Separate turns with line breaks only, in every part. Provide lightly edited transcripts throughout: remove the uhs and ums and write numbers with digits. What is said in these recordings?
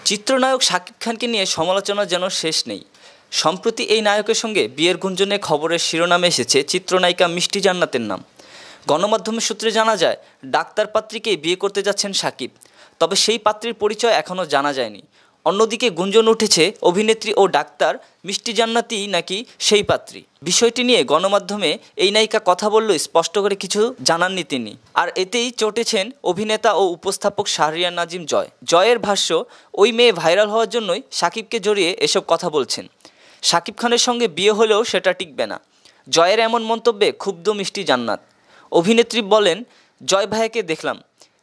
চিত্রনায়ক শাকিব খানকে নিয়ে সমালোচনা যেন শেষ নেই। সম্প্রতি এই নায়কের সঙ্গে বিয়ের গুঞ্জনে খবরের শিরোনামে এসেছে চিত্রনায়িকা মিষ্টি জান্নাতের নাম। গণমাধ্যমের সূত্রে জানা যায়, ডাক্তার পাত্রীকেই বিয়ে করতে যাচ্ছেন শাকিব, তবে সেই পাত্রীর পরিচয় এখনও জানা যায়নি। অন্যদিকে গুঞ্জন উঠেছে অভিনেত্রী ও ডাক্তার মিষ্টি জান্নাতিই নাকি সেই পাত্রী। বিষয়টি নিয়ে গণমাধ্যমে এই নায়িকা কথা বললেও স্পষ্ট করে কিছু জানাননি তিনি। আর এতেই চটেছেন অভিনেতা ও উপস্থাপক শাহরিয়ার নাজিম জয়। জয়ের ভাষ্য, ওই মেয়ে ভাইরাল হওয়ার জন্যই শাকিবকে জড়িয়ে এসব কথা বলছেন। শাকিব খানের সঙ্গে বিয়ে হলেও সেটা টিকবে না। জয়ের এমন মন্তব্যে ক্ষুব্ধ মিষ্টি জান্নাত। অভিনেত্রী বলেন, জয় ভাইয়াকে দেখলাম,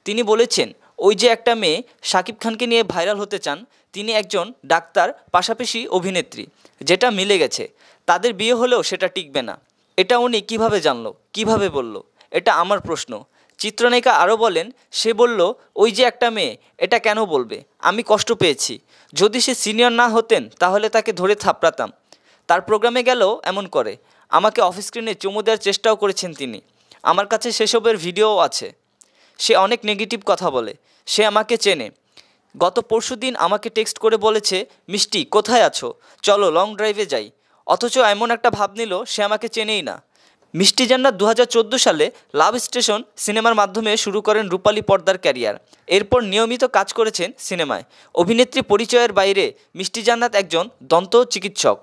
তিনি বলেছেন ওই যে একটা মেয়ে শাকিব খানকে নিয়ে ভাইরাল হতে চান, তিনি একজন ডাক্তার পাশাপাশি অভিনেত্রী, যেটা মিলে গেছে। তাদের বিয়ে হলেও সেটা টিকবে না। এটা উনি কিভাবে জানলো, কিভাবে বলল, এটা আমার প্রশ্ন। চিত্রনায়িকা আরও বলেন, সে বলল ওই যে একটা মেয়ে, এটা কেন বলবে? আমি কষ্ট পেয়েছি। যদি সে সিনিয়র না হতেন তাহলে তাকে ধরে থাপড়াতাম। তার প্রোগ্রামে গেলেও এমন করে। আমাকে অফ স্ক্রিনে চুমু দেওয়ার চেষ্টাও করেছেন তিনি। আমার কাছে সেসবের ভিডিওও আছে। সে অনেক নেগেটিভ কথা বলে। সে আমাকে চেনে। গত পরশুদিন আমাকে টেক্সট করে বলেছে, মিষ্টি কোথায় আছো, চলো লং ড্রাইভে যাই। অথচ এমন একটা ভাব নিল সে আমাকে চেনেই না। মিষ্টি জান্নাত 2014 সালে লাভ স্টেশন সিনেমার মাধ্যমে শুরু করেন রূপালী পর্দার ক্যারিয়ার। এরপর নিয়মিত কাজ করেছেন সিনেমায়। অভিনেত্রী পরিচয়ের বাইরে মিষ্টি জান্নাত একজন দন্ত চিকিৎসক।